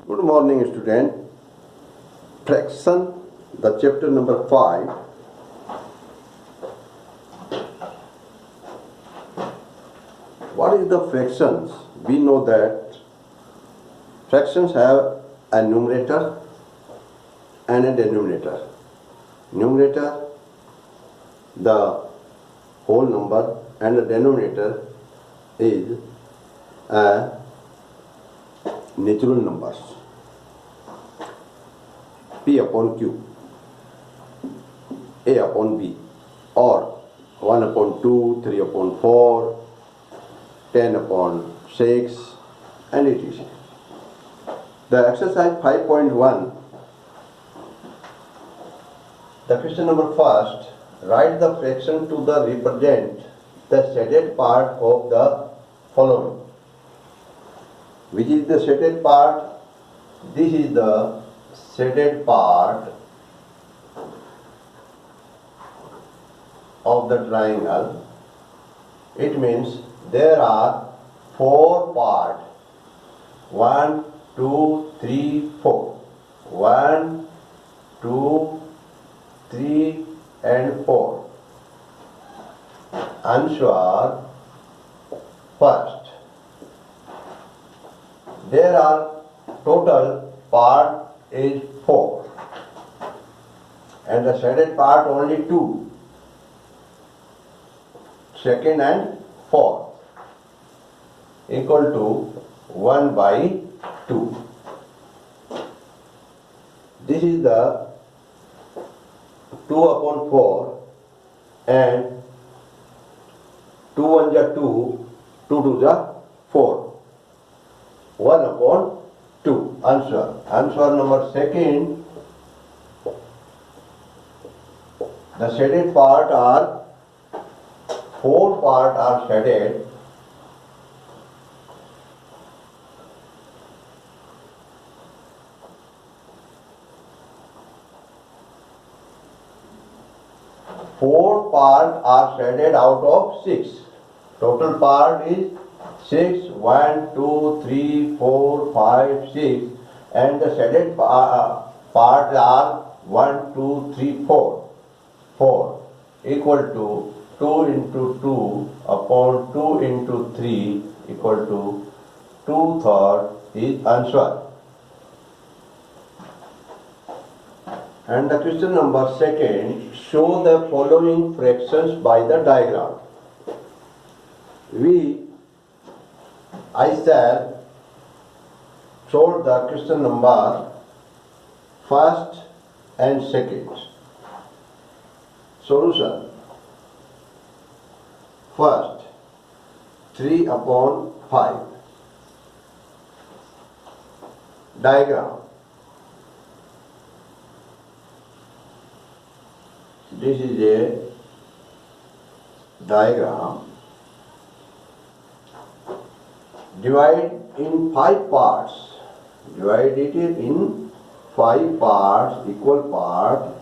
Good morning, student. Fraction, the chapter number 5. What is the fractions? We know that fractions have a numerator and a denominator. Numerator, the whole number, and the denominator is natural numbers. P upon Q, A upon B, or 1 upon 2, 3 upon 4, 10 upon 6, and etc. The exercise 5.1, the question number first, write the fraction to the represent the shaded part of the following. Which is the shaded part? This is the shaded part of the triangle. It means there are 4 parts. 1, 2, 3, 4. 1, 2, 3 and 4. Answer first. There are total part is 4 and the shaded part only 2. Second and fourth equal to 1 by 2. This is the 2 upon 4 and 2 1 is 2, 2 2 is 4. 1 upon 2. Answer number second. The shaded part are 4 part are shaded. Four part are shaded out of 6. Total part is 6, 1, 2, 3, 4, 5, 6, and the shaded parts are 1, 2, 3, 4. 4 equal to 2 into 2 upon 2 into 3 equal to 2/3 is answer. And the question number second, show the following fractions by the diagram. I shall show the question number first and second. Solution. First, 3 upon 5. Diagram. This is a diagram. Divide in 5 parts. Divide it in 5 parts, equal parts.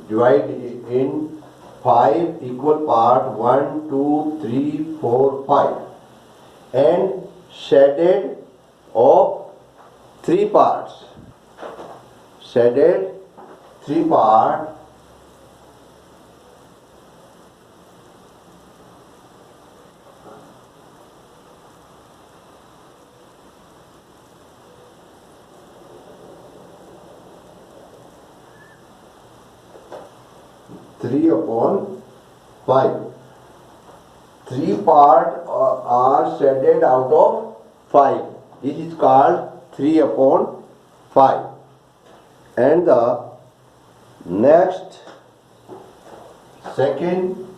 Divide it in 5 equal parts, 1, 2, 3, 4, 5. And shaded of 3 parts. Shaded 3 parts. Three upon 5. 3 parts are shaded out of 5. This is called 3 upon 5. And the next second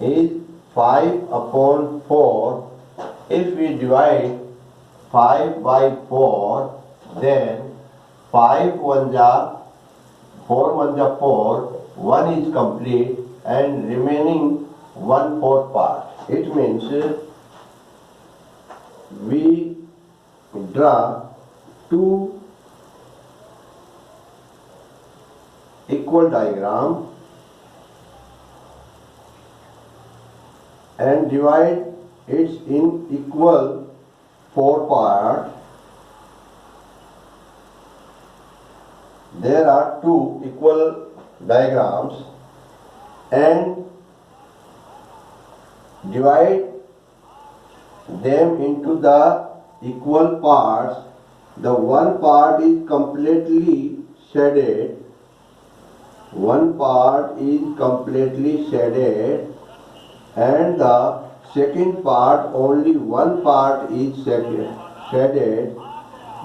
is 5 upon 4. If we divide 5 by 4, then 5 1 ja 4 1 ja 4, 1 is complete and remaining 1/4 part. It means we draw 2 equal diagram and divide it's in equal four parts. There are two equal diagrams and divide them into the equal parts. The one part is completely shaded. One part is completely shaded and the second part only one part is shaded.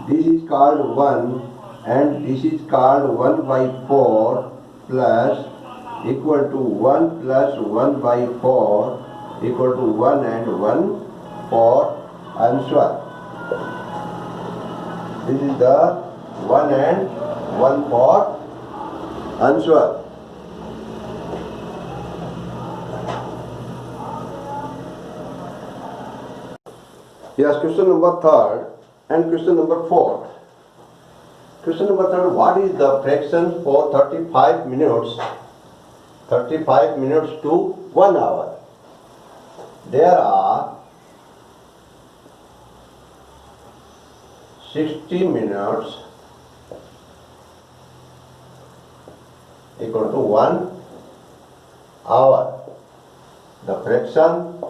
This is called 1 and this is called 1 by 4 plus equal to 1 plus 1 by 4 equal to 1 and 1 for answer. This is the 1 and 1 for answer. Yes, question number 3rd and question number 4th. Question number 3rd, what is the fraction for 35 minutes? 35 minutes to 1 hour. There are 60 minutes equal to 1 hour. The fraction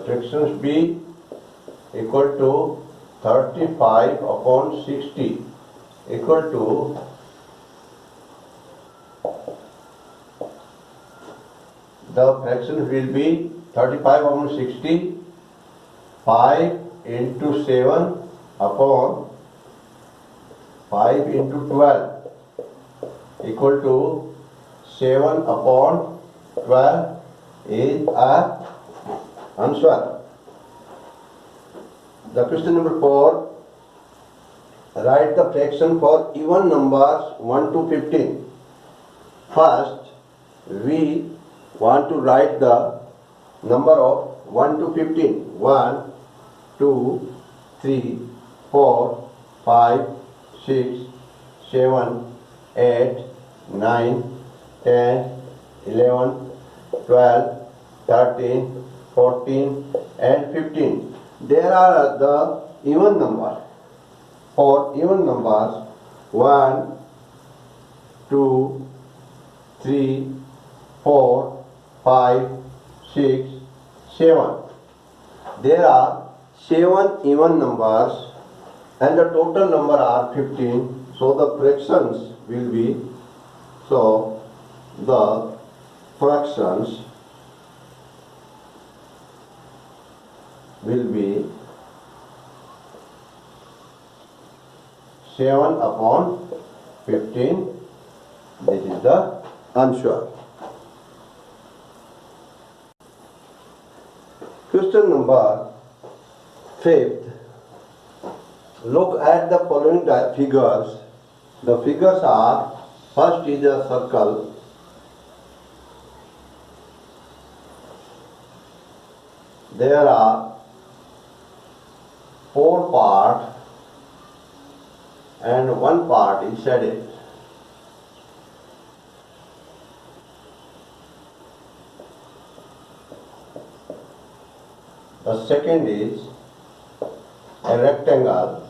fractions be equal to 35 upon 60 equal to the fraction will be 35 upon 60, 5 into 7 upon 5 into 12 equal to 7 upon 12 is a answer. The question number 4, write the fraction for even numbers 1 to 15. First, we want to write the number of 1 to 15. 1, 2, 3, 4, 5, 6, 7, 8, 9, 10, 11, 12, 13, 14 and 15. There are the even numbers. For even numbers 1, 2, 3, 4, 5, 6, 7. There are 7 even numbers and the total number are 15. So the fractions will be, the fractions will be 7 upon 15. This is the answer. Question number 5th. Look at the following figures. The figures are, first is a circle. There are 4 parts and 1 part is shaded. The second is a rectangle.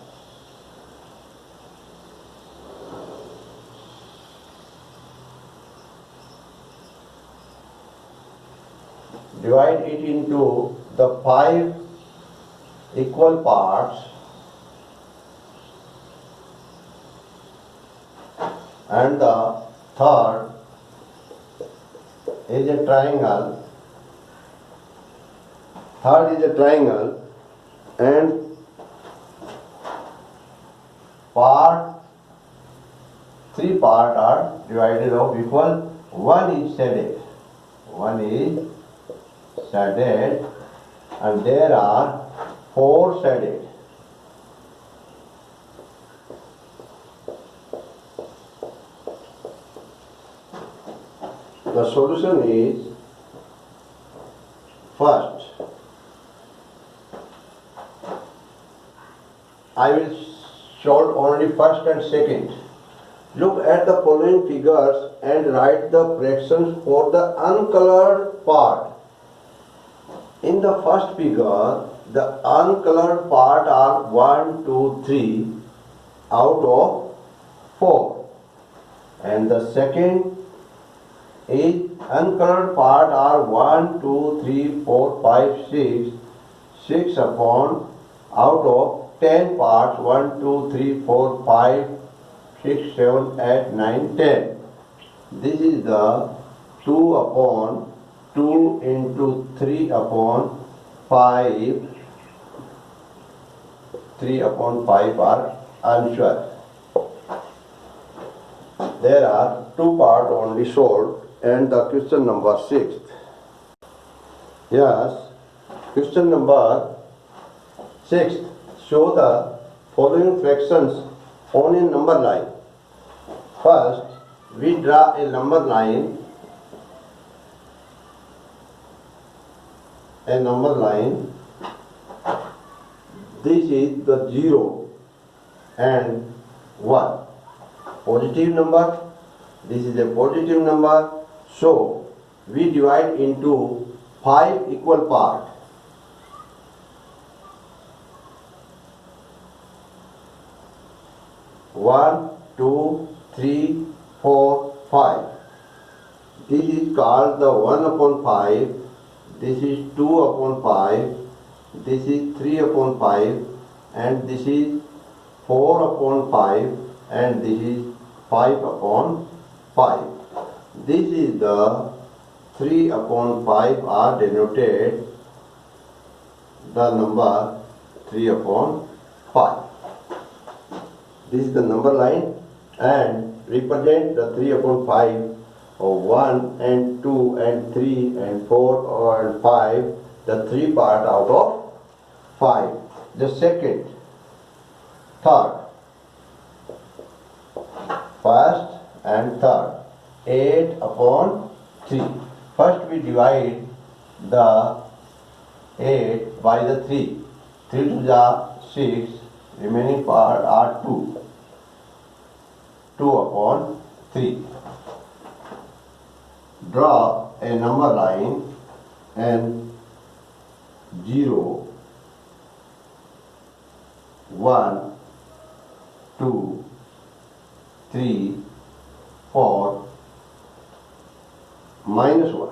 Divide it into the 5 equal parts and the third is a triangle. Third is a triangle and three parts are divided of equal. One is shaded. One is shaded and there are 4 shaded. The solution is, first, I will solve only first and second. Look at the following figures and write the fractions for the uncolored part. In the first figure, the uncolored part are 1, 2, 3 out of 4. And the second is uncolored part are 1, 2, 3, 4, 5, 6. 6 upon out of 10 parts 1, 2, 3, 4, 5, 6, 7, 8, 9, 10. This is the 2 upon 2 into 3 upon 5. 3 upon 5 are answer. There are 2 parts only solved and the question number 6. Yes, question number 6. Show the following fractions on a number line. First, we draw a number line. This is the 0 and 1. Positive number. This is a positive number. So, we divide into 5 equal parts. 1, 2, 3, 4, 5. This is called the 1 upon 5. This is 2 upon 5. This is 3 upon 5. And this is 4 upon 5. And this is 5 upon 5. This is the 3 upon 5 are denoted the number 3 upon 5. This is the number line and represent the 3 upon 5 of 1 and 2 and 3 and 4 and 5, the 3 part out of 5. The second, third, first and third, 8 upon 3. First we divide the 8 by the 3. 3 to the 6, remaining part are 2. 2 upon 3. Draw a number line and 0, 1, 2, 3, 4, minus 1.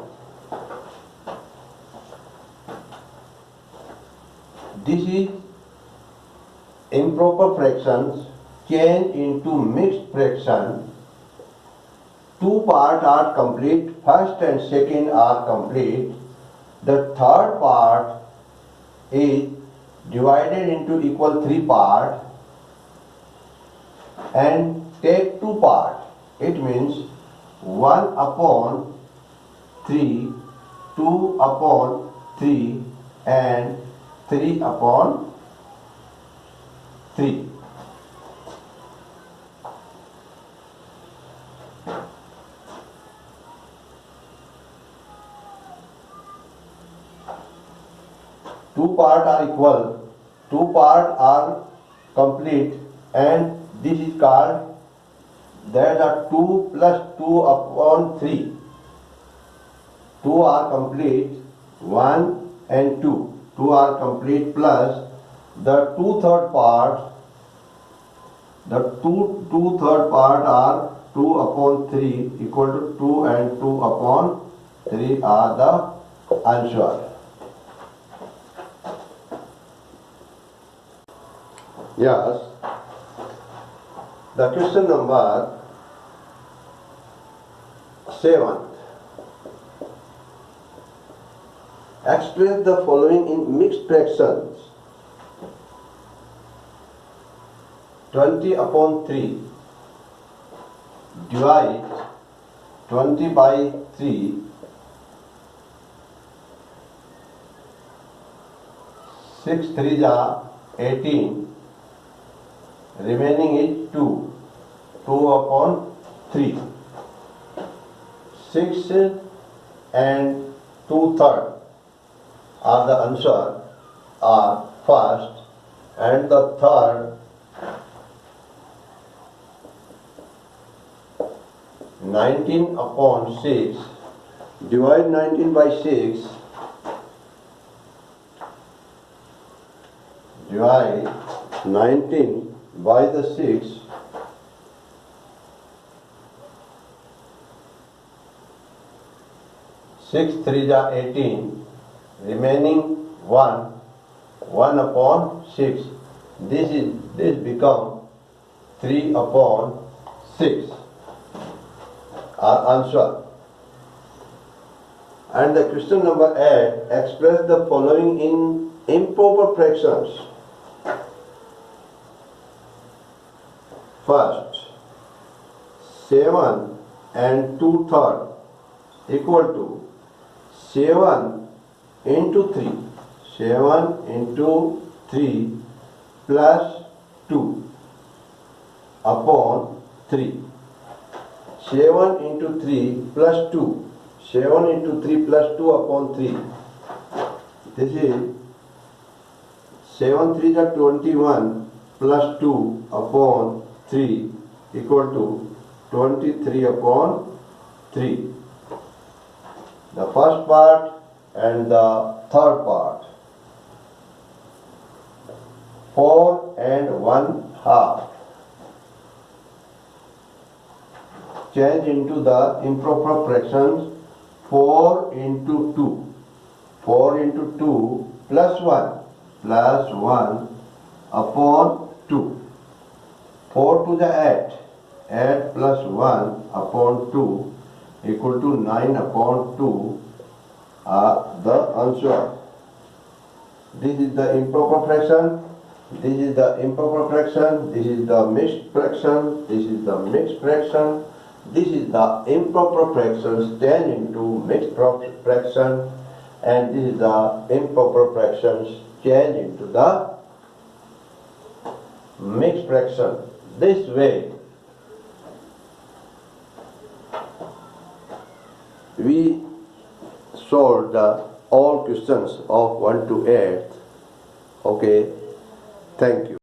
This is improper fractions change into mixed fraction. 2 parts are complete, first and second are complete. The third part is divided into equal 3 parts and take 2 parts. It means 1 upon 3, 2 upon 3 and 3 upon 3. Two parts are equal, 2 parts are complete, and this is called, there are 2 plus 2 upon 3. 2 are complete, 1 and 2. 2 are complete plus the 2/3 parts. The 2/3 part are 2 upon 3 equal to 2 and 2 upon 3 are the answer. Yes, the question number 7. Express the following in mixed fractions. 20 upon 3. Divide 20 by 3. 6 3s are 18. Remaining is 2. 2 upon 3. 6 and 2/3 are the answer are first and the third 19 upon 6. Divide 19 by 6. Divide 19 by the 6. 6 3 ja 18. Remaining 1. 1 upon 6. This become 3 upon 6. Our answer. And the question number 8, express the following in improper fractions. First, 7 and 2/3 equal to 7 into 3. 7 into 3 plus 2 upon 3. 7 into 3 plus 2. 7 into 3 plus 2 upon 3. This is 7 3 is 21 plus 2 upon 3 equal to 23 upon 3. The first part and the third part. 4 and 1/2. Change into the improper fractions. 4 into 2. 4 into 2 plus 1. Plus 1 upon 2. 4 to the 8. 8 plus 1 upon 2 equal to 9 upon 2 are the answer. This is the improper fraction. This is the improper fraction. This is the mixed fraction. This is the mixed fraction. This is the improper fractions change into mixed fraction, and this is the improper fractions change into the mixed fraction. This way we solve the all questions of 1 to 8. Okay, thank you.